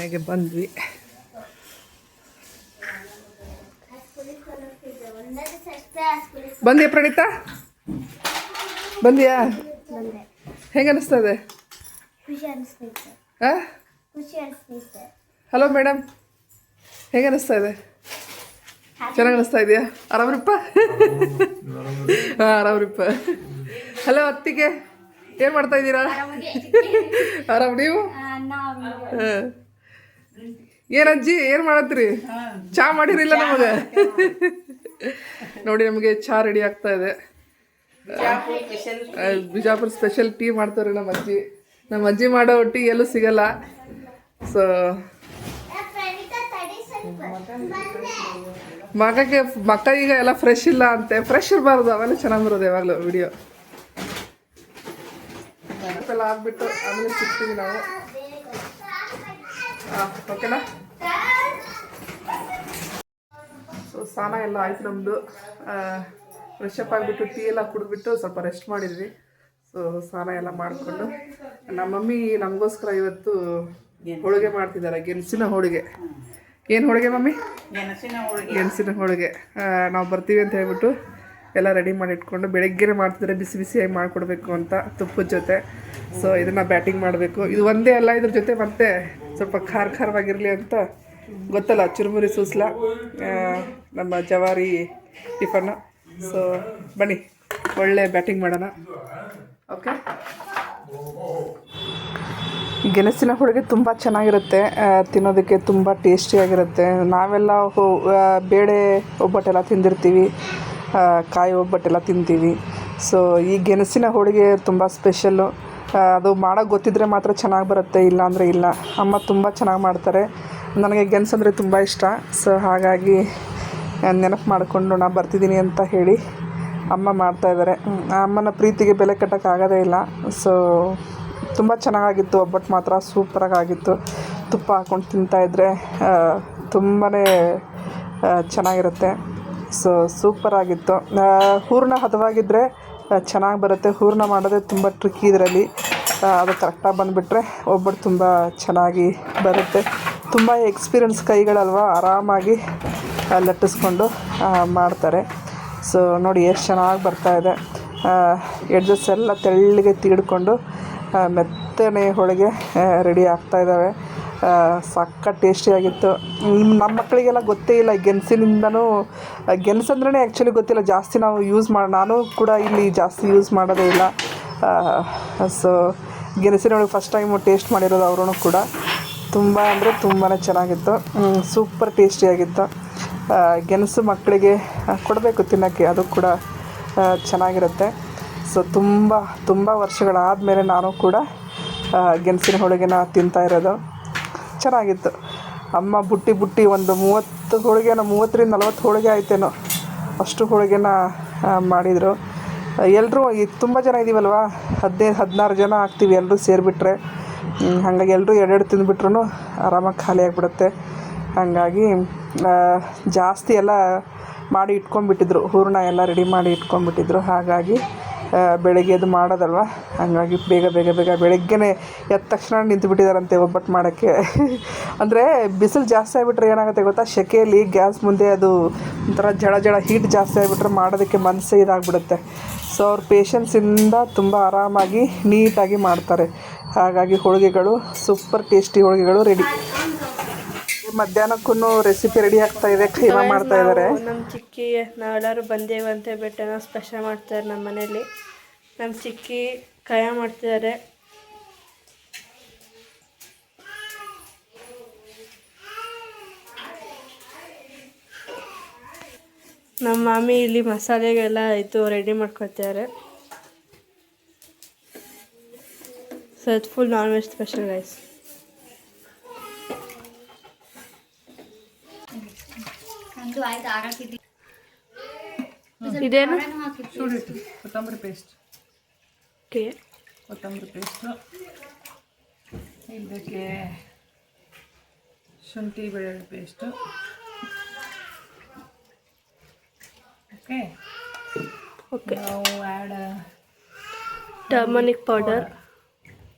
ಮನೆಗೆ ಬಂದ್ವಿ. ಬಂದ್ಯಾ ಪ್ರಣೀತಾ? ಬಂದ್ಯಾ? ಹೆಂಗೆ ಅನಿಸ್ತದೆ? ಹಲೋ ಮೇಡಮ್, ಹೆಂಗೆ ಅನಿಸ್ತಾ ಇದೆ? ಚೆನ್ನಾಗಿ ಅನಿಸ್ತಾ ಇದೆಯಾ? ಆರಾಮ್ರಿಪ್ಪ? ಹಾಂ ಆರಾಮ್ರಿಪ್ಪ. ಹಲೋ ಅತ್ತಿಗೆ, ಏನು ಮಾಡ್ತಾ ಇದ್ದೀರಾ? ಆರಾಮ್ ನೀವು? ಹಾಂ. ಏನು ಅಜ್ಜಿ ಏನು ಮಾಡತ್ರಿ? ಚಾ ಮಾಡಿರಿಲ್ಲ ನಮಗೆ? ನೋಡಿ ನಮಗೆ ಚಾ ರೆಡಿ ಆಗ್ತಾ ಇದೆ. ಬಿಜಾಪುರ ಸ್ಪೆಷಲ್ ಟೀ ಮಾಡ್ತಾರೆ ನಮ್ಮ ಅಜ್ಜಿ. ನಮ್ಮ ಅಜ್ಜಿ ಮಾಡೋ ಟೀ ಎಲ್ಲೂ ಸಿಗಲ್ಲ. ಸೊ ಮಕ್ಕ ಈಗ ಎಲ್ಲ ಫ್ರೆಶ್ ಇಲ್ಲ ಅಂತೆ. ಫ್ರೆಶ್ ಇರಬಾರ್ದು, ಅವೆಲ್ಲ ಚೆನ್ನಾಗಿ ಬರೋದು ಯಾವಾಗಲೂ ವಿಡಿಯೋ ಎಲ್ಲ ಆಗ್ಬಿಟ್ಟು ಆಮೇಲೆ ಸಿಗ್ತೀವಿ ನಾವು. ಓಕೆನಾ? ಸೊ ಸ್ನಾನ ಎಲ್ಲ ಆಯ್ತು ನಮ್ಮದು. ಫ್ರೆಶಪ್ ಆಗಿಬಿಟ್ಟು ಟೀ ಎಲ್ಲ ಕುಡಿದ್ಬಿಟ್ಟು ಸ್ವಲ್ಪ ರೆಸ್ಟ್ ಮಾಡಿದ್ವಿ. ಸೊ ಸ್ನಾನ ಎಲ್ಲ ಮಾಡಿಕೊಂಡು ನಮ್ಮ ಮಮ್ಮಿ ನಮಗೋಸ್ಕರ ಇವತ್ತು ಹೋಳಿಗೆ ಮಾಡ್ತಿದ್ದಾರೆ, ಗೆಣಸಿನ ಹೋಳಿಗೆ. ಏನು ಹೋಳಿಗೆ ಮಮ್ಮಿ? ಗೆಣಸಿನ ಹೋಳಿಗೆ. ನಾವು ಬರ್ತೀವಿ ಅಂತ ಹೇಳ್ಬಿಟ್ಟು ಎಲ್ಲ ರೆಡಿ ಮಾಡಿ ಇಟ್ಕೊಂಡು ಬೆಳಗ್ಗೆನೇ ಮಾಡ್ತಿದ್ದಾರೆ, ಬಿಸಿ ಬಿಸಿಯಾಗಿ ಮಾಡಿಕೊಡ್ಬೇಕು ಅಂತ ತುಪ್ಪದ ಜೊತೆ. ಸೊ ಇದನ್ನು ಬ್ಯಾಟಿಂಗ್ ಮಾಡಬೇಕು. ಇದು ಒಂದೇ ಅಲ್ಲ, ಇದ್ರ ಜೊತೆ ಮತ್ತೆ ಸ್ವಲ್ಪ ಖಾರವಾಗಿರಲಿ ಅಂತ ಗೊತ್ತಲ್ಲ, ಚುರುಮುರಿ ಸೂಸ್ಲ ನಮ್ಮ ಜವಾರಿ ಟಿಫನ್ನು. ಸೊ ಬನ್ನಿ ಒಳ್ಳೆ ಬ್ಯಾಟಿಂಗ್ ಮಾಡೋಣ. ಓಕೆ. ಗೆಣಸಿನ ಹೋಳಿಗೆ ತುಂಬ ಚೆನ್ನಾಗಿರುತ್ತೆ, ತಿನ್ನೋದಕ್ಕೆ ತುಂಬ ಟೇಸ್ಟಿಯಾಗಿರುತ್ತೆ. ನಾವೆಲ್ಲ ಬೇಳೆ ಒಬ್ಬಟ್ಟೆಲ್ಲ ತಿಂದಿರ್ತೀವಿ, ಕಾಯಿ ಒಬ್ಬಟ್ಟೆಲ್ಲ ತಿಂತೀವಿ. ಸೊ ಈ ಗೆಣಸಿನ ಹೋಳಿಗೆ ತುಂಬ ಸ್ಪೆಷಲ್ಲು. ಅದು ಮಾಡೋಕ್ಕೆ ಗೊತ್ತಿದ್ದರೆ ಮಾತ್ರ ಚೆನ್ನಾಗಿ ಬರುತ್ತೆ, ಇಲ್ಲಾಂದರೆ ಇಲ್ಲ. ಅಮ್ಮ ತುಂಬ ಚೆನ್ನಾಗಿ ಮಾಡ್ತಾರೆ. ನನಗೆ ಗೆಣಸು ಅಂದರೆ ತುಂಬ ಇಷ್ಟ. ಸೊ ಹಾಗಾಗಿ ನೆನಪು ಮಾಡಿಕೊಂಡು ನಾನು ಬರ್ತಿದ್ದೀನಿ ಅಂತ ಹೇಳಿ ಅಮ್ಮ ಮಾಡ್ತಾಯಿದ್ದಾರೆ. ಅಮ್ಮನ ಪ್ರೀತಿಗೆ ಬೆಲೆ ಕಟ್ಟೋಕ್ಕಾಗೋದೇ ಇಲ್ಲ. ಸೊ ತುಂಬ ಚೆನ್ನಾಗಿತ್ತು. ಒಬ್ಬಟ್ಟು ಮಾತ್ರ ಸೂಪರಾಗಿತ್ತು. ತುಪ್ಪ ಹಾಕ್ಕೊಂಡು ತಿಂತಾಯಿದ್ರೆ ತುಂಬಾ ಚೆನ್ನಾಗಿರುತ್ತೆ. ಸೊ ಸೂಪರಾಗಿತ್ತು. ಹೂರಣ ಹದವಾಗಿದ್ದರೆ ಚೆನ್ನಾಗಿ ಬರುತ್ತೆ. ಹೂರಣ ಮಾಡೋದೇ ತುಂಬ ಟ್ರಿಕ್ಕಿ ಇದರಲ್ಲಿ. ಅದು ಕರೆಕ್ಟಾಗಿ ಬಂದುಬಿಟ್ರೆ ಒಬ್ಬಟ್ಟು ತುಂಬ ಚೆನ್ನಾಗಿ ಬರುತ್ತೆ. ತುಂಬ ಎಕ್ಸ್ಪೀರಿಯನ್ಸ್ ಕೈಗಳಲ್ವ, ಆರಾಮಾಗಿ ಲಟ್ಟಿಸ್ಕೊಂಡು ಮಾಡ್ತಾರೆ. ಸೊ ನೋಡಿ ಎಷ್ಟು ಚೆನ್ನಾಗಿ ಬರ್ತಾಯಿದೆ. ಎಡ್ಜಸ್ ಎಲ್ಲ ತೆಳ್ಳಗೆ ತೀಡ್ಕೊಂಡು ಮೆತ್ತನೆ ಹೋಳಿಗೆ ರೆಡಿ ಆಗ್ತಾಯಿದ್ದಾವೆ. ಸಖತ್ ಟೇಸ್ಟಿಯಾಗಿತ್ತು. ನಮ್ಮ ಮಕ್ಕಳಿಗೆಲ್ಲ ಗೊತ್ತೇ ಇಲ್ಲ ಗೆಣಸಿನಿಂದನೂ. ಗೆಣಸಂದ್ರೇ ಆ್ಯಕ್ಚುಲಿ ಗೊತ್ತಿಲ್ಲ ಜಾಸ್ತಿ ನಾವು ನಾನು ಕೂಡ ಇಲ್ಲಿ ಜಾಸ್ತಿ ಯೂಸ್ ಮಾಡೋದೇ ಇಲ್ಲ. ಸೊ ಗೆಣಸಿನೊಳಗೆ ಫಸ್ಟ್ ಟೈಮು ಟೇಸ್ಟ್ ಮಾಡಿರೋದು ಅವರು ಕೂಡ. ತುಂಬ ಅಂದರೆ ತುಂಬಾ ಚೆನ್ನಾಗಿತ್ತು, ಸೂಪರ್ ಟೇಸ್ಟಿಯಾಗಿತ್ತು. ಗೆಣಸು ಮಕ್ಕಳಿಗೆ ಕೊಡಬೇಕು ತಿನ್ನೋಕ್ಕೆ, ಅದು ಕೂಡ ಚೆನ್ನಾಗಿರುತ್ತೆ. ಸೊ ತುಂಬ ವರ್ಷಗಳಾದಮೇಲೆ ನಾನು ಕೂಡ ಗೆಣಸಿನ ಹೋಳಿಗೆನ ತಿಂತಾಯಿರೋದು. ಚೆನ್ನಾಗಿತ್ತು. ಅಮ್ಮ ಬುಟ್ಟಿ ಒಂದು 30 ಹೋಳಿಗೆನ 30ರಿಂದ 40 ಹೋಳಿಗೆ ಆಯ್ತೇನೋ, ಅಷ್ಟು ಹೋಳಿಗೆನ ಮಾಡಿದರು. ಎಲ್ಲರೂ ತುಂಬ ಜನ ಇದ್ದೀವಲ್ವ, 15-16 ಜನ ಆಗ್ತೀವಿ ಎಲ್ಲರೂ ಸೇರಿಬಿಟ್ರೆ. ಹಾಗಾಗಿ ಎಲ್ಲರೂ ಎರಡೆರಡು ತಿಂದುಬಿಟ್ರು ಆರಾಮಾಗಿ ಖಾಲಿ ಆಗಿಬಿಡುತ್ತೆ. ಹಾಗಾಗಿ ಜಾಸ್ತಿ ಎಲ್ಲ ಮಾಡಿ ಇಟ್ಕೊಂಡ್ಬಿಟ್ಟಿದ್ರು, ಹೂರಣ ಎಲ್ಲ ರೆಡಿ ಮಾಡಿ ಇಟ್ಕೊಂಡ್ಬಿಟ್ಟಿದ್ರು. ಹಾಗಾಗಿ ಬೆಳಗ್ಗೆ ಅದು ಮಾಡೋದಲ್ವ, ಹಾಗಾಗಿ ಬೇಗ ಬೆಳಗ್ಗೆನೇ ಎದ್ದ ತಕ್ಷಣ ನಿಂತುಬಿಟ್ಟಿದ್ದಾರಂತೆ ಒಬ್ಬಟ್ಟು ಮಾಡೋಕ್ಕೆ. ಅಂದರೆ ಬಿಸಿಲು ಜಾಸ್ತಿ ಆಗಿಬಿಟ್ರೆ ಏನಾಗುತ್ತೆ ಗೊತ್ತಾ, ಸೆಕೆಯಲ್ಲಿ ಗ್ಯಾಸ್ ಮುಂದೆ ಅದು ಒಂಥರ ಜಳ ಹೀಟ್ ಜಾಸ್ತಿ ಆಗಿಬಿಟ್ರೆ ಮಾಡೋದಕ್ಕೆ ಮನಸ್ಸೇ ಇದಾಗ್ಬಿಡುತ್ತೆ. ಸೊ ಅವ್ರ ಪೇಷನ್ಸಿಂದ ತುಂಬ ಆರಾಮಾಗಿ ನೀಟಾಗಿ ಮಾಡ್ತಾರೆ. ಹಾಗಾಗಿ ಹೋಳಿಗೆಗಳು ಸೂಪರ್ ಟೇಸ್ಟಿ ಹೋಳಿಗೆಗಳು ರೆಡಿ. ಮಧ್ಯಾಹ್ನಕ್ಕೂ ರೆಸಿಪಿ ರೆಡಿ ಆಗ್ತಾ ಇದೆ, ಖೈಮಾ ಮಾಡ್ತಾ ಇದ್ದಾರೆ. ನಮ್ಮ ಚಿಕ್ಕಿ ನಾವೆಲ್ಲರೂ ಬಂದೇವು ಅಂತ ಹೇಳ್ಬಿಟ್ಟು ಸ್ಪೆಷಲ್ ಮಾಡ್ತಾರೆ ನಮ್ಮ ಮನೇಲಿ. ನಮ್ಮ ಚಿಕ್ಕಿ ಖೈಮಾ ಮಾಡ್ತಿದ್ದಾರೆ. ನಮ್ಮ ಮಾಮಿ ಇಲ್ಲಿ ಮಸಾಲೆಗೆಲ್ಲ ಆಯಿತು ರೆಡಿ ಮಾಡ್ಕೊಳ್ತಿದ್ದಾರೆ. ಸೊ ಇದು full non veg special rice. ಇದೇನು? ಕೊತ್ತಂಬರಿ ಪೇಸ್ಟ್. ಓಕೆ, ಕೊತ್ತಂಬರಿ ಪೇಸ್ಟು, ಇದಕ್ಕೆ ಶುಂಠಿ ಬೆಳ್ಳುಳ್ಳಿ ಪೇಸ್ಟು. ಓಕೆ, ನಾವು ಆ್ಯಡ್ ಟರ್ಮರಿಕ್ ಪೌಡರ್,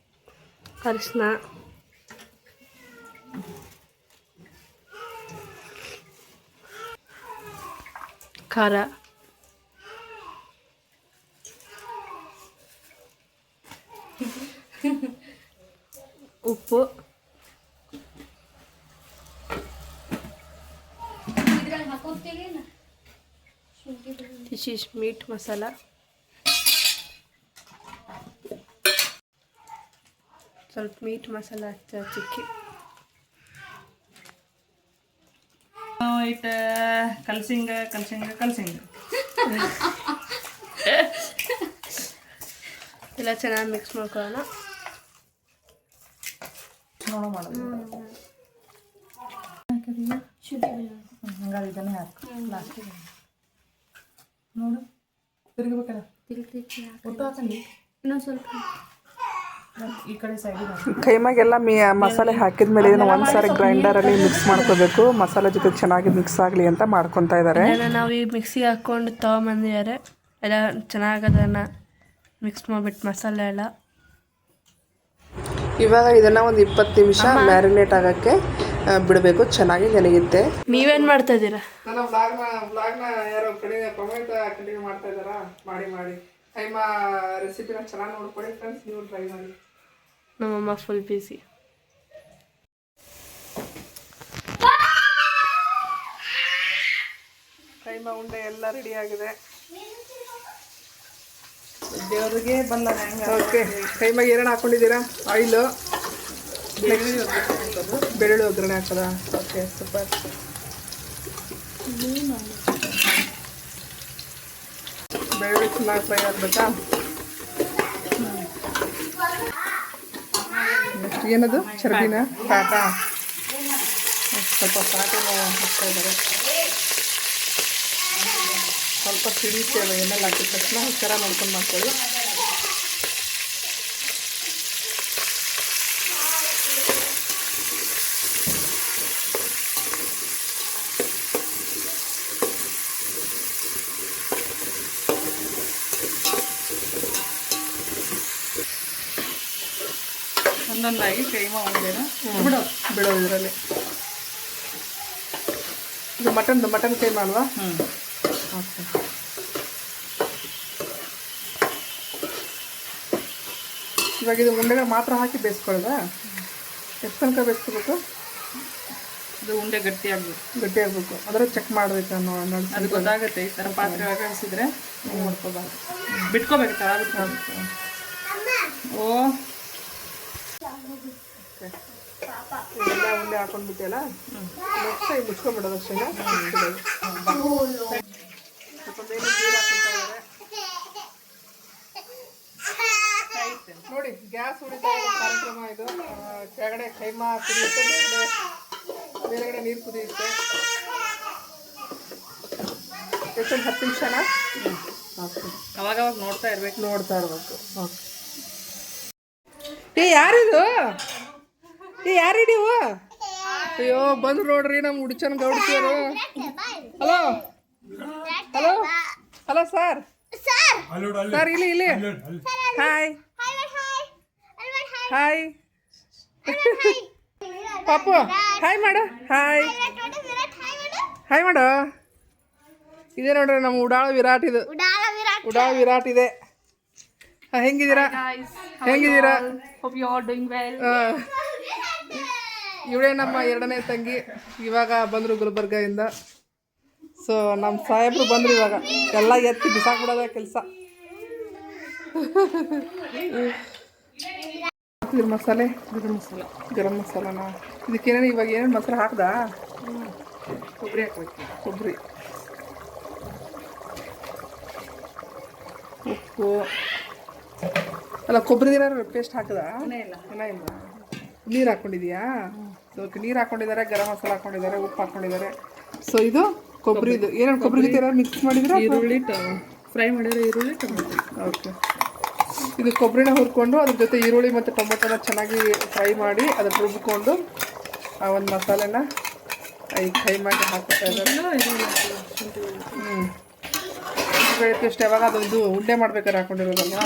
ಅರಿಶಿನ, ಖಾರ, ಉಪ್ಪು, ದಿಸ್ ಈಸ್ ಮೀಟ್ ಮಸಾಲ, ಸ್ವಲ್ಪ ಮೀಟ್ ಮಸಾಲ ಹಾಕ್ತಾರೆ ಚಿಕ್ಕಿ. ಇಟ್ ಕಲ್ಸಿಂಗ ಎಲ್ಲ ಚೆನ್ನಾಗಿ ಮಿಕ್ಸ್ ಮಾಡ್ಕೊಳ್ಳೋಣ. ಹಂಗಾರೆ ಇದನ್ನೇ ಹಾಕು ಲಾಸ್ಟಿಗೆ. ನೋಡು ತಿರುಗಬೇಕಲ್ಲ, ಒಟ್ಟು ಹಾಕಂಡಿ ಇನ್ನೊಂದು ಸ್ವಲ್ಪ ಈ ಕಡೆ ಸೈಡಿಗೆ. ಕೈಮಾಗೆಲ್ಲ ಮಸಾಲೆ ಹಾಕಿದ್ಮೇಲೆ ಇದನ್ನು ಒಂದ್ಸಾರಿ ಗ್ರೈಂಡರಲ್ಲಿ ಮಿಕ್ಸ್ ಮಾಡ್ಕೋಬೇಕು. ಮಸಾಲೆ ಜೊತೆ ಚೆನ್ನಾಗಿ ಮಿಕ್ಸ್ ಆಗಲಿ ಅಂತ ಮಾಡ್ಕೊತಾ ಇದ್ದಾರೆ. ನಾವು ಈಗ ಮಿಕ್ಸಿಗೆ ಹಾಕ್ಕೊಂಡು ತೊಗೊಂಬಂದಿದ್ದಾರೆ. ಎಲ್ಲ ಚೆನ್ನಾಗಿ ಅದನ್ನು ಮಿಕ್ಸ್ ಮಾಡಿಬಿಟ್ಟು ಮಸಾಲೆ ಎಲ್ಲ. ಇವಾಗ ಇದನ್ನು ಒಂದು 20 ನಿಮಿಷ ಮ್ಯಾರಿನೇಟ್ ಆಗೋಕ್ಕೆ ಬಿಡಬೇಕು, ಚೆನ್ನಾಗಿ ನೆನೆಯುತ್ತೆ. ನೀವೇನು ಮಾಡ್ತಾ ಇದ್ದೀರಾ? ನನ್ನ ವ್ಲಾಗ್ನ ಯಾರೋ ಕಂಟಿನ್ಯೂ ಮಾಡ್ತಾ ಇದ್ದಾರಾ? ಮಾಡಿ ಕೈಮಾ ರೆಸಿಪಿನ ಚೆನ್ನಾಗಿ ನೋಡ್ಕೊಳ್ಳಿ ಫ್ರೆಂಡ್ಸ್, ನೀವು ಟ್ರೈ ಮಾಡಿ. ನಮ್ಮಮ್ಮ ಫುಲ್ ಬಿಸಿ. ಕೈಮಾ ಉಂಡೆ ಎಲ್ಲ ರೆಡಿ ಆಗಿದೆ. ದೇವರಿಗೆ ಬಲ್ಲ ಹೆಂಗೆ. ಓಕೆ, ಕೈಮಾಗ ಏನೇನು ಹಾಕೊಂಡಿದ್ದೀರಾ? ಆಯಿಲು, ಬೆಳ್ಳುಳ್ಳಿ ಒಗ್ಗರಣೆ ಹಾಕೋದಾ? Okay, super. ಬೆಳ್ಳುಳ್ಳಿ ಚೆನ್ನಾಗಿ ಫ್ರೈ ಆಗಬೇಕಾ? ಏನದು ಚರ್ಬಿನ ಫ್ಯಾಟ? ಸ್ವಲ್ಪ ಫ್ಯಾಟನ್ನು ಹಾಕ್ತಾ ಇದ್ದಾರೆ. ಸ್ವಲ್ಪ ಸಿಡಿತೇವೆ ಎಣ್ಣೆಲ್ಲ ಹಾಕಿದ ತಕ್ಷಣ ಹುಷಾರ ನೋಡ್ಕೊಂಡು ಮಾಡ್ಕೊಳ್ಳಿ. ಒಂದೊಂದಾಗಿ ಕೈಮಾ ಉಂಡೆನ ಬಿಡೋ ಇದರಲ್ಲಿ. ಇದು ಮಟನ್ ಕೈಮಾ ಅಲ್ವಾ? ಓಕೆ. ಇವಾಗ ಇದು ಉಂಡೆಗಳು ಮಾತ್ರ ಹಾಕಿ ಬೇಯಿಸ್ಕೊಳ್ಳೋದಾ? ಎಷ್ಟು ತನಕ ಬೇಯಿಸ್ಕೋಬೇಕು? ಇದು ಉಂಡೆ ಗಟ್ಟಿ ಆಗಬೇಕು. ಅದರ ಚೆಕ್ ಮಾಡಬೇಕು ಅನ್ನೋ ಅದು ಗೊತ್ತಾಗುತ್ತೆ. ಈ ಥರ ಪಾತ್ರೆ ಹಾಕಿಸಿದ್ರೆ ಮಾಡ್ಕೋಬಾರ್ದು, ಬಿಟ್ಕೋಬೇಕು, ಥರ ಬಿಟ್ಕೋಬೇಕು. ಓ ಎಲ್ಲ ಉಂಡೆ ಹಾಕೊಂಡ್ಬಿಟ್ಟಿಯಲ್ಲ, ನೆಕ್ಸ್ಟ್ ಈಗ ಮುಚ್ಕೊಂಡ್ಬಿಡೋದು ಅಷ್ಟೇ. ಸ್ವಲ್ಪ ಮೇಲೆ ನೀರು ಹಾಕ್ಕೊಳ್ತಾ ಇದ್ದಾರೆ ನೋಡಿ. ಗ್ಯಾಸ್ ಉಳಿತಾ ಇರೋ ಕಾರ್ಯಕ್ರಮ ಇದು. ಕೆಳಗಡೆ ಕೈಮಾ ಕುದಿಯುತ್ತೆ, ಮೇಲ್ಗಡೆ ನೀರು ಕುದಿಯುತ್ತೆ. ಎಷ್ಟೊಂದು 10 ನಿಮಿಷನಾ? ಅವಾಗವಾಗ ನೋಡ್ತಾ ಇರ್ಬೇಕು. ಓಕೆ. ಯಾರಿದು? ಯಾರಿ ನೀವು? ಅಯ್ಯೋ ಬಂದು ನೋಡ್ರಿ ನಮ್ಮ ಉಡ್ಚನ್ ಗೌಡ್ತಿಯರು. Hello sir. ಇಲ್ಲಿ ಹಾಯ್ ಪಾಪು, ಹಾಯ್ ಮಾಡು. ಹಾಯ್ ಮಾಡು. ಇದೇ ನೋಡ್ರಿ ನಮ್ಮ ಉಡಾಳ ವಿರಾಟ್. ಇದು ಉಡಾಳ ವಿರಾಟ್ ಇದೆ. ಹೆಂಗಿದ್ದೀರಾ? ಇವಳೇ ನಮ್ಮ 2ನೇ ತಂಗಿ. ಇವಾಗ ಬಂದರು ಗುಲ್ಬರ್ಗದಿಂದ. ಸೊ ನಮ್ಮ ಸಾಹೇಬ್ರು ಬಂದರು. ಇವಾಗ ಎಲ್ಲ ಎತ್ತಿ ಬಿಸಾಕ್ಬಿಡೋದ ಕೆಲಸ. ಮಸಾಲೆ, ಗರಂ ಮಸಾಲನಾ? ಇದಕ್ಕೇನೇನು ಇವಾಗ ಏನೇನು ಮಸಾಲೆ ಹಾಕ್ದಾ? ಕೊಬ್ಬರಿ ಹಾಕ್ಬೇಕು. ಕೊಬ್ಬರಿ, ಉಪ್ಪು ಅಲ್ಲ, ಕೊಬ್ಬರಿದಿರ ಪೇಸ್ಟ್ ಹಾಕದಾ? ಇಲ್ಲ. ನೀರು ಹಾಕ್ಕೊಂಡಿದ್ಯಾ? ಓಕೆ, ನೀರು ಹಾಕ್ಕೊಂಡಿದ್ದಾರೆ, ಗರಂ ಮಸಾಲ ಹಾಕ್ಕೊಂಡಿದ್ದಾರೆ, ಉಪ್ಪು ಹಾಕ್ಕೊಂಡಿದ್ದಾರೆ. ಸೊ ಇದು ಕೊಬ್ಬರಿದು. ಏನೇನು ಕೊಬ್ಬರಿ ಜೊತೆ ಮಿಕ್ಸ್ ಮಾಡಿದ್ರೆ? ಈರುಳ್ಳಿ ಫ್ರೈ ಮಾಡಿದ್ರೆ ಈರುಳ್ಳಿ ಟೊಮೆಟೊ. ಓಕೆ. ಇದು ಕೊಬ್ಬರಿನ ಹುರ್ಕೊಂಡು ಅದ್ರ ಜೊತೆ ಈರುಳ್ಳಿ ಮತ್ತು ಟೊಮೆಟೊನ ಚೆನ್ನಾಗಿ ಫ್ರೈ ಮಾಡಿ ಅದನ್ನು ರುಬ್ಬಿಕೊಂಡು ಆ ಒಂದು ಮಸಾಲೆನ ಈ ಕೈಮಾಗೆ ಹಾಕ್ತಾ ಇದ್ದಾರೆ. ಅಷ್ಟು ಯಾವಾಗ ಅದು ಇದು ಉಂಡೆ ಮಾಡ್ಬೇಕಾದ್ರೆ ಹಾಕೊಂಡಿರೋದಲ್ವ?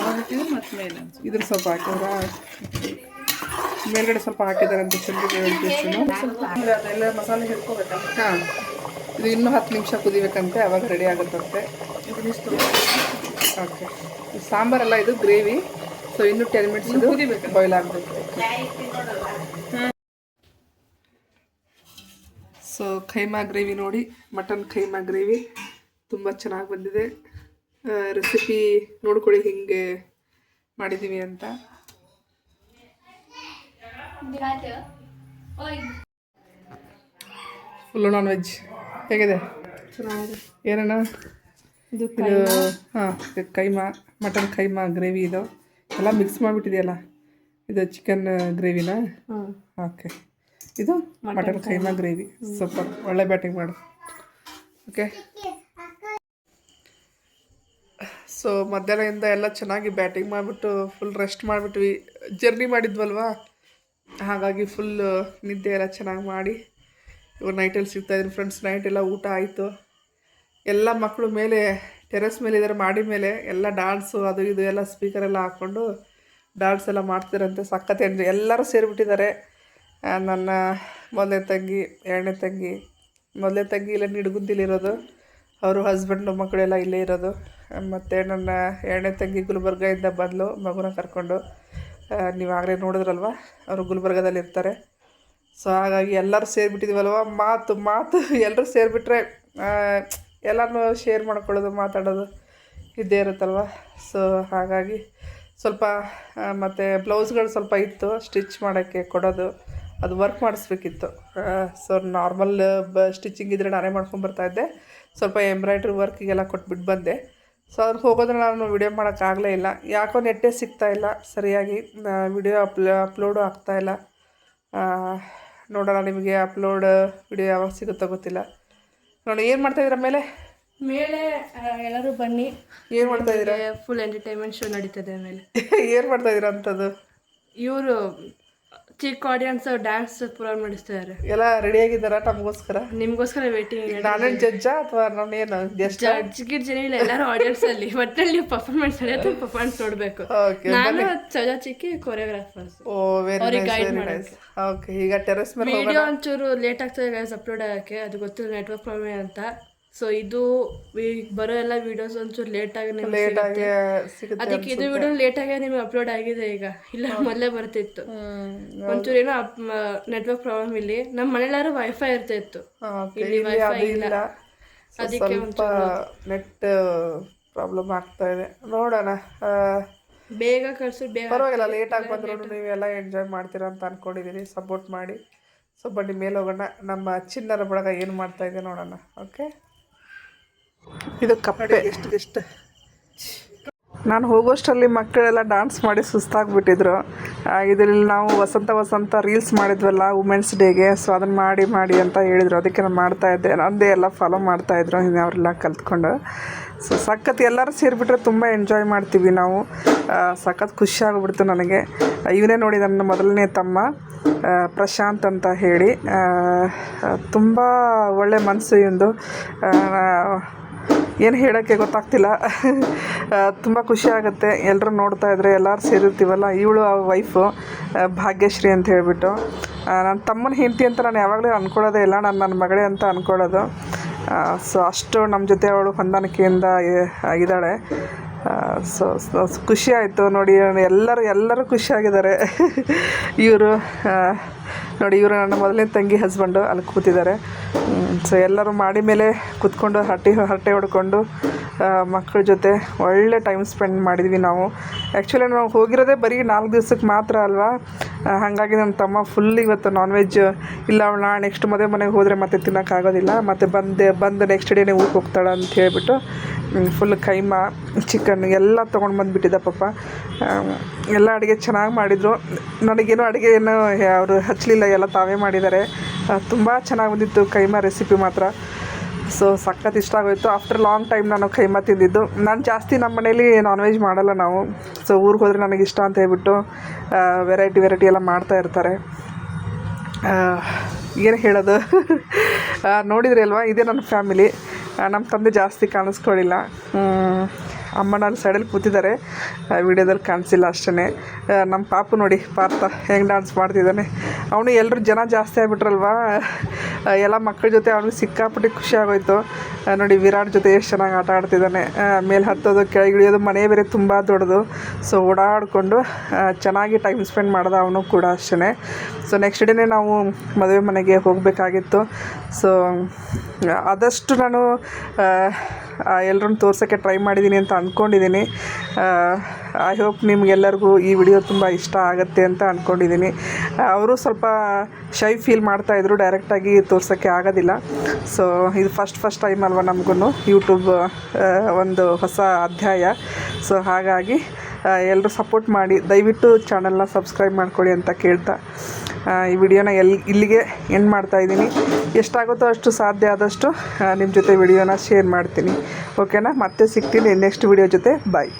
ಇದ್ರ ಸ್ವಲ್ಪ ಹಾಕಿದ್ರ ಮೇಲ್ಗಡೆ ಸ್ವಲ್ಪ ಹಾಕಿದ್ದಾರೆ ಅಂತ ಶುಂಠಿ ಬೆಳ್ಳುಳ್ಳಿ ಪೇಸ್ಟನ್ನು. ಅದೆಲ್ಲ ಮಸಾಲೆ ಹಿಡ್ಕೋಬೇಕಲ್ಲ? ಹಾಂ. ಇದು ಇನ್ನೂ 10 ನಿಮಿಷ ಕುದಿಬೇಕಂತೆ, ಅವಾಗ ರೆಡಿ ಆಗುತ್ತಂತೆ. ಓಕೆ, ಸಾಂಬಾರಲ್ಲ ಇದು ಗ್ರೇವಿ. ಸೊ ಇನ್ನೂ 10 ಮಿನಿಟ್ಸ್ ಇದು ಕುದಿಬೇಕು, ಬಾಯ್ಲ್ ಆಗಬೇಕು. ಸೊ ಖೈಮಾ ಗ್ರೇವಿ ನೋಡಿ, ಮಟನ್ ಖೈಮಾ ಗ್ರೇವಿ ತುಂಬ ಚೆನ್ನಾಗಿ ಬಂದಿದೆ. ರೆಸಿಪಿ ನೋಡ್ಕೊಳ್ಳಿ ಹಿಂಗೆ ಮಾಡಿದ್ದೀವಿ ಅಂತ. ಫುಲ್ಲು ನಾನ್ ವೆಜ್ ಹೇಗಿದೆ? ಚೆನ್ನಾಗಿದೆ. ಏನಣ್ಣ ಇದು ಹಾಂ, ಕೈಮಾ, ಮಟನ್ ಕೈಮಾ ಗ್ರೇವಿ. ಇದು ಎಲ್ಲ ಮಿಕ್ಸ್ ಮಾಡಿಬಿಟ್ಟಿದೆಯಲ್ಲ, ಇದು ಚಿಕನ್ ಗ್ರೇವಿನಾ? ಓಕೆ, ಇದು ಮಟನ್ ಕೈಮಾ ಗ್ರೇವಿ. ಸೂಪರ್, ಒಳ್ಳೆ ಬ್ಯಾಟಿಂಗ್ ಮಾಡು. ಓಕೆ, ಸೊ ಮಧ್ಯಾಹ್ನದಿಂದ ಎಲ್ಲ ಚೆನ್ನಾಗಿ ಬ್ಯಾಟಿಂಗ್ ಮಾಡಿಬಿಟ್ಟು ಫುಲ್ ರೆಸ್ಟ್ ಮಾಡಿಬಿಟ್ವಿ. ಜರ್ನಿ ಮಾಡಿದ್ವಲ್ವಾ, ಹಾಗಾಗಿ ಫುಲ್ ನಿದ್ದೆ ಎಲ್ಲ ಚೆನ್ನಾಗಿ ಮಾಡಿ ಇವಾಗ ನೈಟಲ್ಲಿ ಸಿಗ್ತಾಯಿದ್ರು ಫ್ರೆಂಡ್ಸ್. ನೈಟೆಲ್ಲ ಊಟ ಆಯಿತು. ಎಲ್ಲ ಮಕ್ಕಳು ಮೇಲೆ ಟೆರೆಸ್ ಮೇಲೆ ಇದ್ದಾರೆ, ಮಾಡಿ ಮೇಲೆ ಎಲ್ಲ ಡ್ಯಾನ್ಸು ಅದು ಇದು ಎಲ್ಲ ಸ್ಪೀಕರೆಲ್ಲ ಹಾಕ್ಕೊಂಡು ಡ್ಯಾನ್ಸ್ ಎಲ್ಲ ಮಾಡ್ತಿರಂತೆ. ಸಖತ್ ಎಂಜಾಯ್, ಎಲ್ಲರೂ ಸೇರಿಬಿಟ್ಟಿದ್ದಾರೆ. ನನ್ನ ಮೊದಲನೇ ತಂಗಿ, ಎರಡನೇ ತಂಗಿ. ಮೊದಲನೇ ತಂಗಿ ಇಲ್ಲೇ ನಿಡಗುಂದಿಲಿರೋದು, ಅವರು ಹಸ್ಬೆಂಡು ಮಕ್ಕಳೆಲ್ಲ ಇಲ್ಲೇ ಇರೋದು. ಮತ್ತು ನನ್ನ ಎರಡನೇ ತಂಗಿ ಗುಲ್ಬರ್ಗದಿಂದ ಬಂದಳು ಮಗುನ ಕರ್ಕೊಂಡು. ನೀವು ಆಗಲೇ ನೋಡಿದ್ರಲ್ವ, ಅವರು ಗುಲ್ಬರ್ಗದಲ್ಲಿ ಇರ್ತಾರೆ. ಸೊ ಹಾಗಾಗಿ ಎಲ್ಲರೂ ಸೇರಿಬಿಟ್ಟಿದ್ದೀವಲ್ವ, ಮಾತು ಎಲ್ಲರೂ ಸೇರಿಬಿಟ್ರೆ ಎಲ್ಲನೂ ಶೇರ್ ಮಾಡ್ಕೊಳ್ಳೋದು, ಮಾತಾಡೋದು ಇದ್ದೇ ಇರುತ್ತಲ್ವ. ಸೊ ಹಾಗಾಗಿ ಸ್ವಲ್ಪ ಮತ್ತು ಬ್ಲೌಸ್ಗಳು ಸ್ವಲ್ಪ ಇತ್ತು ಸ್ಟಿಚ್ ಮಾಡೋಕ್ಕೆ ಕೊಡೋದು, ಅದು ವರ್ಕ್ ಮಾಡಿಸ್ಬೇಕಿತ್ತು. ಸೊ ನಾರ್ಮಲ್ ಸ್ಟಿಚಿಂಗ್ ಇದ್ದರೆ ನಾನೇ ಮಾಡ್ಕೊಂಬರ್ತಾಯಿದ್ದೆ. ಸ್ವಲ್ಪ ಎಂಬ್ರಾಯ್ಡ್ರಿ ವರ್ಕಿಗೆಲ್ಲ ಕೊಟ್ಬಿಟ್ಟು ಬಂದೆ. ಸೊ ಅದನ್ನು ಹೋಗೋದ್ರೆ ನಾನು ವಿಡಿಯೋ ಮಾಡೋಕ್ಕಾಗಲೇ ಇಲ್ಲ, ಯಾಕೋ ನೆಟ್ಟೇ ಸಿಗ್ತಾಯಿಲ್ಲ ಸರಿಯಾಗಿ. ವಿಡಿಯೋ ಅಪ್ಲೋಡು ಆಗ್ತಾಯಿಲ್ಲ. ನೋಡೋಣ, ನಿಮಗೆ ಅಪ್ಲೋಡ್ ವಿಡಿಯೋ ಯಾವಾಗ ಸಿಗುತ್ತೋ ಗೊತ್ತಿಲ್ಲ. ನೋಡಿ, ಏನು ಮಾಡ್ತಾಯಿದ್ದೀರ ಮೇಲೆ ಎಲ್ಲರೂ ಬನ್ನಿ. ಏನು ಮಾಡ್ತಾಯಿದ್ದೀರಾ? ಫುಲ್ ಎಂಟರ್ಟೈನ್ಮೆಂಟ್ ಶೋ ನಡೀತದೆ ಮೇಲೆ. ಏನು ಮಾಡ್ತಾಯಿದ್ದೀರಾ ಅಂಥದ್ದು? ಇವರು ಚಿಕ್ಕ ಆಡಿಯನ್ಸ್ ಡ್ಯಾನ್ಸ್ ಪ್ರೋಗ್ರಾಮ್ ನಡೆಸ್ತಾರೆ. ಎಲ್ಲ ರೆಡಿಯಾಗಿದ್ದಾರಾ ನಮಗೋಸ್ಕರ? ನಿಮಗೋಸ್ಕರ ವೇಟಿಂಗ್. ನಾನೇನು ಜಡ್ಜಾ ಅಥವಾ ನಾನೇನು ಜಡ್ಜ್ ಗಿಡ್ಜ್ ಇಲ್ಲ, ಎಲ್ಲರೂ ಆಡಿಯನ್ಸ್ ಅಲ್ಲಿ. ಒಟ್ಟಲ್ಲಿ ನೀವು ಪರ್ಫಾರ್ಮೆನ್ಸ್ ಪರ್ಫಾರ್ಮೆನ್ಸ್ ನೋಡಬೇಕು. ನಾನು ಸಜಾ ಚಿಕ್ಕಿ ಕೊರಿಯೋಗ್ರಾಫರ್ಸ್. ಓ, ವೆರಿ ನೈಸ್. ಓಕೆ, ಈಗ ಟೆರೆಸ್ ಮೇಲೆ ವಿಡಿಯೋ ಒಂಚೂರು ಲೇಟ್ ಆಗ್ತದೆ ಅಪ್ಲೋಡ್ ಆಗೋಕ್ಕೆ, ಅದು ಗೊತ್ತಿಲ್ಲ, ನೆಟ್ವರ್ಕ್ ಪ್ರಾಬ್ಲಮ್ ಅಂತ. ಸೊ ಇದು ಬರೋ ಎಲ್ಲ ವಿಡಿಯೋಸ್ ಒಂಚೂರು ಲೇಟಾಗಿ ಸಿಗುತ್ತೆ. ಅದಕ್ಕೆ ಇದು ವಿಡಿಯೋ ಲೇಟಾಗಿ ನಿಮಗೆ ಅಪ್ಲೋಡ್ ಆಗಿದೆ ಈಗ, ಇಲ್ಲ ಮೊದಲೇ ಬರ್ತಿತ್ತು. ಒಂಚೂರು ಏನೋ ನೆಟ್ವರ್ಕ್ ಪ್ರಾಬ್ಲಮ್. ಇಲ್ಲಿ ನಮ್ಮ ಮನೆಯಲ್ಲಾರು ವೈಫೈ ಇರ್ತಾ ಇತ್ತು, ಇಲ್ಲಿ ವೈಫೈ ಇಲ್ಲ. ಅದಕ್ಕೆ ನೆಟ್ ಪ್ರಾಬ್ಲಮ್ ಆಗ್ತಾ ಇದೆ. ನೋಡೋಣ, ಬೇಗ ಕಳ್ಸು, ಬೇಗ ಪರವಾಗಿಲ್ಲ. ಲೇಟಾಗಿ ಬಂದ್ರು ನೀವೆಲ್ಲ ಎಂಜಾಯ್ ಮಾಡ್ತೀರಾ ಅಂತ ಅಂದ್ಕೊಂಡಿದ್ದೀನಿ. ಸಪೋರ್ಟ್ ಮಾಡಿ. ಸೊ ಬನ್ನಿ ಮೇಲೆ ಹೋಗೋಣ, ನಮ್ಮ ಚಿನ್ನರ ಬಳಗ ಏನು ಮಾಡ್ತಾ ಇದೆ ನೋಡೋಣ. ಓಕೆ, ಇದು ಕಪ್ಪೆ. ಎಷ್ಟು ನಾನು ಹೋಗೋಷ್ಟರಲ್ಲಿ ಮಕ್ಕಳೆಲ್ಲ ಡ್ಯಾನ್ಸ್ ಮಾಡಿ ಸುಸ್ತಾಗ್ಬಿಟ್ಟಿದ್ರು. ಇದರಲ್ಲಿ ನಾವು ವಸಂತ ರೀಲ್ಸ್ ಮಾಡಿದ್ವಲ್ಲ ವುಮೆನ್ಸ್ ಡೇಗೆ. ಸೊ ಅದನ್ನು ಮಾಡಿ ಅಂತ ಹೇಳಿದರು, ಅದಕ್ಕೆ ನಾನು ಮಾಡ್ತಾಯಿದ್ದೆ. ನಂದೇ ಎಲ್ಲ ಫಾಲೋ ಮಾಡ್ತಾಯಿದ್ರು ಅವರೆಲ್ಲ ಕಲ್ತ್ಕೊಂಡು. ಸೊ ಸಖತ್ ಎಲ್ಲರೂ ಸೇರಿಬಿಟ್ರೆ ತುಂಬ ಎಂಜಾಯ್ ಮಾಡ್ತೀವಿ ನಾವು. ಸಖತ್ ಖುಷಿ ಆಗಿಬಿಡ್ತು ನನಗೆ. ಇವನೇ ನೋಡಿ ನನ್ನ ಮೊದಲನೇ ತಮ್ಮ ಪ್ರಶಾಂತ್ ಅಂತ ಹೇಳಿ. ತುಂಬ ಒಳ್ಳೆ ಮನಸ್ಸು ಇವಂದು. ಏನು ಹೇಳೋಕ್ಕೆ ಗೊತ್ತಾಗ್ತಿಲ್ಲ. ತುಂಬ ಖುಷಿ ಆಗುತ್ತೆ ಎಲ್ಲರೂ ನೋಡ್ತಾ ಇದ್ರೆ, ಎಲ್ಲರೂ ಸೇರಿರ್ತೀವಲ್ಲ. ಇವಳು ಆ ವೈಫು ಭಾಗ್ಯಶ್ರೀ ಅಂತ ಹೇಳಿಬಿಟ್ಟು. ನನ್ನ ತಮ್ಮನ ಹೆಂಡತಿ ಅಂತ ನಾನು ಯಾವಾಗಲೂ ಅಂದ್ಕೊಳ್ಳೋದೇ ಇಲ್ಲ, ನನ್ನ ಮಗಳೇ ಅಂತ ಅಂದ್ಕೊಳ್ಳೋದು. ಸೊ ಅಷ್ಟು ನಮ್ಮ ಜೊತೆ ಅವಳು ಹೊಂದಾಣಿಕೆಯಿಂದ ಇದ್ದಾಳೆ. ಸೊ ಖುಷಿ ಆಯಿತು ನೋಡಿ, ಎಲ್ಲರೂ ಖುಷಿಯಾಗಿದ್ದಾರೆ. ಇವರು ನೋಡಿ, ಇವರು ನನ್ನ ಮೊದಲನೇ ತಂಗಿ ಹಸ್ಬೆಂಡು ಅಲ್ಲಿ ಕೂತಿದ್ದಾರೆ. ಸೊ ಎಲ್ಲರೂ ಮಾಡಿ ಮೇಲೆ ಕೂತ್ಕೊಂಡು ಹರಟೆ ಹೊಡ್ಕೊಂಡು ಮಕ್ಕಳ ಜೊತೆ ಒಳ್ಳೆ ಟೈಮ್ ಸ್ಪೆಂಡ್ ಮಾಡಿದ್ವಿ ನಾವು. ಆ್ಯಕ್ಚುಲಿ ನಾವು ಹೋಗಿರೋದೇ ಬರೀ 4 ದಿವಸಕ್ಕೆ ಮಾತ್ರ ಅಲ್ವಾ. ಹಾಗಾಗಿ ನನ್ನ ತಮ್ಮ ಫುಲ್ ಇವತ್ತು ನಾನ್ ವೆಜ್ ಇಲ್ಲ, ಅವಳು ನಾಳೆ ನೆಕ್ಸ್ಟ್ ಮದುವೆ ಮನೆಗೆ ಹೋದರೆ ಮತ್ತೆ ತಿನ್ನೋಕ್ಕಾಗೋದಿಲ್ಲ, ಮತ್ತು ಬಂದು ನೆಕ್ಸ್ಟ್ ಡೇನೇ ಊರಿಗೆ ಹೋಗ್ತಾಳೆ ಅಂತ ಹೇಳಿಬಿಟ್ಟು ಫುಲ್ ಕೈಮಾ ಚಿಕನ್ ಎಲ್ಲ ತೊಗೊಂಡು ಬಂದುಬಿಟ್ಟಿದ್ದ ಪಾಪ. ಎಲ್ಲ ಅಡುಗೆ ಚೆನ್ನಾಗಿ ಮಾಡಿದರು. ನನಗೇನು ಅಡುಗೆ ಏನು ಅವರು ಹಚ್ಚಲಿಲ್ಲ, ಎಲ್ಲ ತಾವೇ ಮಾಡಿದ್ದಾರೆ. ತುಂಬ ಚೆನ್ನಾಗಿ ಬಂದಿತ್ತು ಕೈಮಾ ರೆಸಿಪಿ ಮಾತ್ರ. ಸೊ ಸಖತ್ ಇಷ್ಟ ಆಗೋಯಿತು. ಆಫ್ಟರ್ ಲಾಂಗ್ ಟೈಮ್ ನಾನು ಕೈಮಾ ತಿಂದಿದ್ದು. ನಾನು ಜಾಸ್ತಿ ನಮ್ಮ ಮನೇಲಿ ನಾನ್ ವೆಜ್ ಮಾಡಲ್ಲ ನಾವು. ಸೊ ಊರಿಗೆ ಹೋದರೆ ನನಗಿಷ್ಟ ಅಂತ ಹೇಳ್ಬಿಟ್ಟು ವೆರೈಟಿ ಎಲ್ಲ ಮಾಡ್ತಾ ಇರ್ತಾರೆ. ಏನು ಹೇಳೋದು, ನೋಡಿದ್ರಿ ಅಲ್ವಾ, ಇದೇ ನನ್ನ ಫ್ಯಾಮಿಲಿ. ನಮ್ಮ ತಂದೆ ಜಾಸ್ತಿ ಕಾಣಿಸ್ಕೊಳ್ಳಿಲ್ಲ. ಅಮ್ಮನಲ್ಲಿ ಸೈಡಲ್ಲಿ ಕೂತಿದ್ದಾರೆ, ವಿಡಿಯೋದಲ್ಲಿ ಕಾಣಿಸಿಲ್ಲ ಅಷ್ಟೇ. ನಮ್ಮ ಪಾಪು ನೋಡಿ ಪಾರ್ಥ ಹೆಂಗೆ ಡ್ಯಾನ್ಸ್ ಮಾಡ್ತಿದ್ದಾನೆ. ಅವನು ಎಲ್ಲರೂ ಜನ ಜಾಸ್ತಿ ಆಗಿಬಿಟ್ರಲ್ವ, ಎಲ್ಲ ಮಕ್ಕಳ ಜೊತೆ ಅವನಿಗೆ ಸಿಕ್ಕಾಪಟ್ಟೆ ಖುಷಿ ಆಗೋಯ್ತು. ನೋಡಿ ವಿರಾಟ್ ಜೊತೆ ಎಷ್ಟು ಚೆನ್ನಾಗಿ ಆಟ ಆಡ್ತಿದ್ದಾನೆ. ಮೇಲೆ ಹತ್ತೋದು ಕೆಳಗೆ ಇಳಿಯೋದು, ಮನೆ ಬೇರೆ ತುಂಬ ದೊಡ್ಡದು. ಸೊ ಓಡಾಡಿಕೊಂಡು ಚೆನ್ನಾಗಿ ಟೈಮ್ ಸ್ಪೆಂಡ್ ಮಾಡ್ದೆ ಅವನು ಕೂಡ ಅಷ್ಟೇ. ಸೊ ನೆಕ್ಸ್ಟ್ ಡೇನೇ ನಾವು ಮದುವೆ ಮನೆಗೆ ಹೋಗಬೇಕಾಗಿತ್ತು. ಸೊ ಆದಷ್ಟು ನಾನು ಎಲ್ಲರನ್ನು ತೋರ್ಸೋಕ್ಕೆ ಟ್ರೈ ಮಾಡಿದ್ದೀನಿ ಅಂತ ಅಂದ್ಕೊಂಡಿದ್ದೀನಿ. ಐ ಹೋಪ್ ನಿಮಗೆಲ್ಲರಿಗೂ ಈ ವಿಡಿಯೋ ತುಂಬ ಇಷ್ಟ ಆಗುತ್ತೆ ಅಂತ ಅಂದ್ಕೊಂಡಿದ್ದೀನಿ. ಅವರು ಸ್ವಲ್ಪ ಶೈ ಫೀಲ್ ಮಾಡ್ತಾಯಿದ್ರು, ಡೈರೆಕ್ಟಾಗಿ ತೋರ್ಸೋಕ್ಕೆ ಆಗೋದಿಲ್ಲ. ಸೊ ಇದು ಫಸ್ಟ್ ಟೈಮ್ ಅಲ್ವ ನಮಗೂ ಯೂಟ್ಯೂಬ್ ಒಂದು ಹೊಸ ಅಧ್ಯಾಯ. ಸೊ ಹಾಗಾಗಿ ಎಲ್ಲರೂ ಸಪೋರ್ಟ್ ಮಾಡಿ, ದಯವಿಟ್ಟು ಚಾನಲ್ನ ಸಬ್ಸ್ಕ್ರೈಬ್ ಮಾಡ್ಕೊಳ್ಳಿ ಅಂತ ಕೇಳ್ತಾ ಈ ವಿಡಿಯೋನ ಇಲ್ಲಿಗೆ ಎಂಡ್ ಮಾಡ್ತಾಯಿದ್ದೀನಿ. ಎಷ್ಟಾಗುತ್ತೋ ಅಷ್ಟು ಸಾಧ್ಯ ಆದಷ್ಟು ನಿಮ್ಮ ಜೊತೆ ವಿಡಿಯೋನ ಶೇರ್ ಮಾಡ್ತೀನಿ. ಓಕೆನಾ? ಮತ್ತೆ ಸಿಗ್ತೀನಿ ನೆಕ್ಸ್ಟ್ ವಿಡಿಯೋ ಜೊತೆ. ಬಾಯ್.